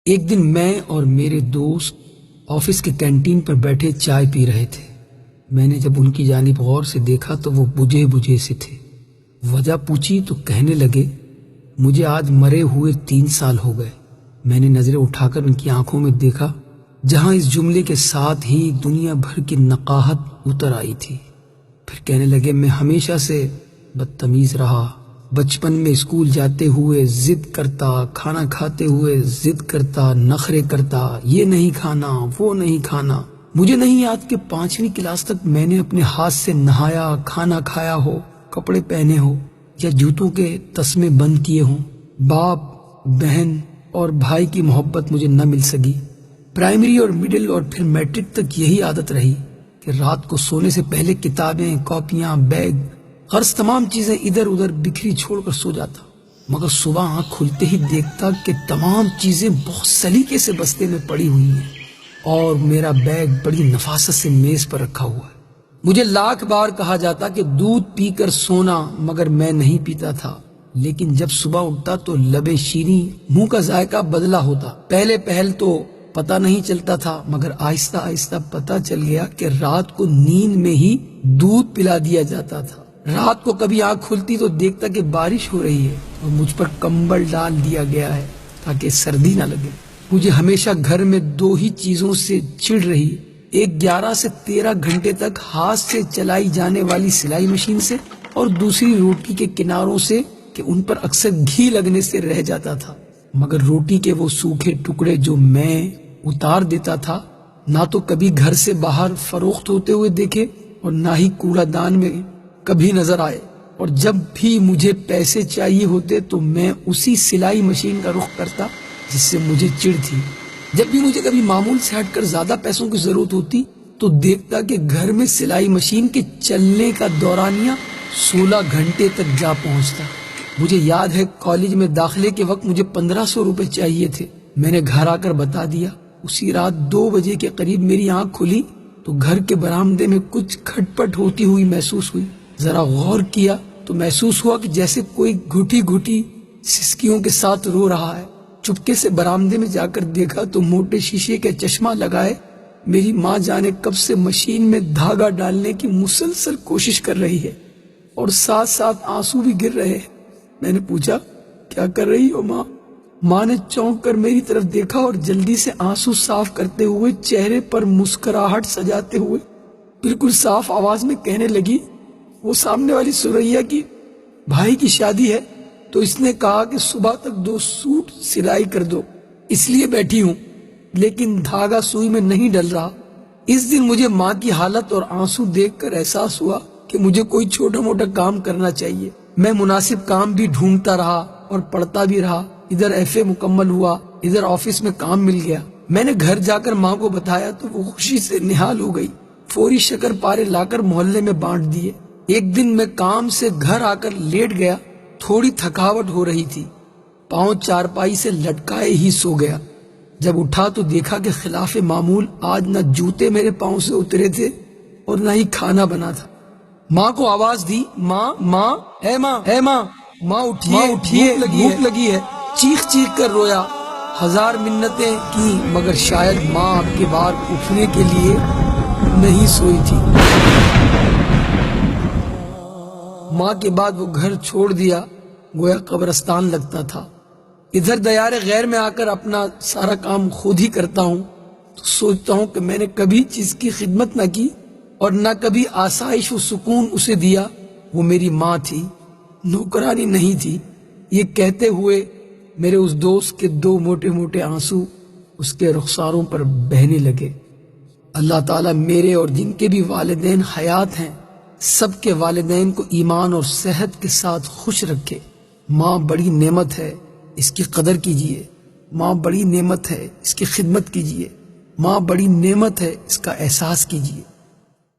ایک دن میں اور میرے دوست آفس کے کینٹین پر بیٹھے چائے پی رہے تھے۔ میں نے جب ان کی جانب غور سے دیکھا تو وہ بجھے بجھے سے تھے۔ وجہ پوچھی تو کہنے لگے، مجھے آج مرے ہوئے 3 سال ہو گئے۔ میں نے نظریں اٹھا کر ان کی آنکھوں میں دیکھا، جہاں اس جملے کے ساتھ ہی دنیا بھر کی نقاہت اتر آئی تھی۔ پھر کہنے لگے، میں ہمیشہ سے بدتمیز رہا۔ بچپن میں اسکول جاتے ہوئے ضد کرتا، کھانا کھاتے ہوئے ضد کرتا، نخرے کرتا، یہ نہیں کھانا، وہ نہیں کھانا۔ مجھے نہیں یاد کہ 5ویں کلاس تک میں نے اپنے ہاتھ سے نہایا، کھانا کھایا ہو، کپڑے پہنے ہو یا جوتوں کے تسمے بند کیے ہوں۔ باپ، بہن اور بھائی کی محبت مجھے نہ مل سکی۔ پرائمری اور مڈل اور پھر میٹرک تک یہی عادت رہی کہ رات کو سونے سے پہلے کتابیں، کاپیاں، بیگ، غرض تمام چیزیں ادھر ادھر بکھری چھوڑ کر سو جاتا، مگر صبح آنکھ کھلتے ہی دیکھتا کہ تمام چیزیں بہت سلیقے سے بستے میں پڑی ہوئی ہیں اور میرا بیگ بڑی نفاست سے میز پر رکھا ہوا ہے۔ مجھے لاکھ بار کہا جاتا کہ دودھ پی کر سونا، مگر میں نہیں پیتا تھا۔ لیکن جب صبح اٹھتا تو لبیں شیریں، منہ کا ذائقہ بدلا ہوتا۔ پہلے پہل تو پتہ نہیں چلتا تھا، مگر آہستہ آہستہ پتہ چل گیا کہ رات کو نیند میں ہی دودھ پلا دیا جاتا تھا۔ رات کو کبھی آنکھ کھلتی تو دیکھتا کہ بارش ہو رہی ہے اور مجھ پر کمبل ڈال دیا گیا ہے تاکہ سردی نہ لگے۔ مجھے ہمیشہ گھر میں 2 ہی چیزوں سے چڑ رہی، ایک 11 سے 13 گھنٹے تک ہاتھ سے چلائی جانے والی سلائی مشین سے، اور دوسری روٹی کے کناروں سے کہ ان پر اکثر گھی لگنے سے رہ جاتا تھا۔ مگر روٹی کے وہ سوکھے ٹکڑے جو میں اتار دیتا تھا، نہ تو کبھی گھر سے باہر فروخت ہوتے ہوئے دیکھے اور نہ ہی کوڑا دان میں کبھی نظر آئے۔ اور جب بھی مجھے پیسے چاہیے ہوتے تو میں اسی سلائی مشین کا رخ کرتا جس سے مجھے چڑ تھی۔ جب بھی مجھے کبھی معمول سے ہٹ کر زیادہ پیسوں کی ضرورت ہوتی تو دیکھتا کہ گھر میں سلائی مشین کے چلنے کا دورانیہ 16 گھنٹے تک جا پہنچتا۔ مجھے یاد ہے کالج میں داخلے کے وقت مجھے 1500 روپے چاہیے تھے۔ میں نے گھر آ کر بتا دیا۔ اسی رات 2 بجے کے قریب میری آنکھ کھلی تو گھر کے برآمدے میں کچھ کھٹ پٹ ہوتی ہوئی محسوس ہوئی۔ ذرا غور کیا تو محسوس ہوا کہ جیسے کوئی گھٹی گھٹی سسکیوں کے ساتھ رو رہا ہے۔ چپکے سے برآمدے میں جا کر دیکھا تو موٹے شیشے کا چشمہ لگائے میری ماں جانے کب سے مشین میں دھاگا ڈالنے کی مسلسل کوشش کر رہی ہے اور ساتھ ساتھ آنسو بھی گر رہے ہیں۔ میں نے پوچھا، کیا کر رہی ہو ماں؟ ماں نے چونک کر میری طرف دیکھا اور جلدی سے آنسو صاف کرتے ہوئے چہرے پر مسکراہٹ سجاتے ہوئے بالکل صاف آواز میں کہنے لگی، وہ سامنے والی سریا کی بھائی کی شادی ہے تو اس نے کہا کہ صبح تک 2 سوٹ سلائی کر دو، اس لیے بیٹھی ہوں، لیکن دھاگا سوئی میں نہیں ڈل رہا۔ اس دن مجھے ماں کی حالت اور آنسو دیکھ کر احساس ہوا کہ مجھے کوئی چھوٹا موٹا کام کرنا چاہیے۔ میں مناسب کام بھی ڈھونڈتا رہا اور پڑھتا بھی رہا۔ ادھر FA مکمل ہوا، ادھر آفس میں کام مل گیا۔ میں نے گھر جا کر ماں کو بتایا تو وہ خوشی سے نہال ہو گئی۔ فوری شکر پارے لا کر محلے میں بانٹ دیے۔ ایک دن میں کام سے گھر آ کر لیٹ گیا، تھوڑی تھکاوٹ ہو رہی تھی، پاؤں چارپائی سے لٹکائے ہی سو گیا۔ جب اٹھا تو دیکھا کہ خلاف معمول آج نہ جوتے میرے پاؤں سے اترے تھے اور نہ ہی کھانا بنا تھا۔ ماں کو آواز دی، ماں ماں اے ماں اے ماں، ماں اٹھیے، بھوک لگی ہے۔ چیخ چیخ کر رویا، 1000 منتیں کی، مگر شاید ماں اب کے بار اٹھنے کے لیے نہیں سوئی تھی۔ ماں کے بعد وہ گھر چھوڑ دیا، گویا قبرستان لگتا تھا۔ ادھر دیار غیر میں آ کر اپنا سارا کام خود ہی کرتا ہوں تو سوچتا ہوں کہ میں نے کبھی چیز کی خدمت نہ کی اور نہ کبھی آسائش و سکون اسے دیا۔ وہ میری ماں تھی، نوکرانی نہیں تھی۔ یہ کہتے ہوئے میرے اس دوست کے 2 موٹے موٹے آنسو اس کے رخساروں پر بہنے لگے۔ اللہ تعالیٰ میرے اور جن کے بھی والدین حیات ہیں سب کے والدین کو ایمان اور صحت کے ساتھ خوش رکھے۔ ماں بڑی نعمت ہے، اس کی قدر کیجیے۔ ماں بڑی نعمت ہے، اس کی خدمت کیجیے۔ ماں بڑی نعمت ہے، اس کا احساس کیجیے۔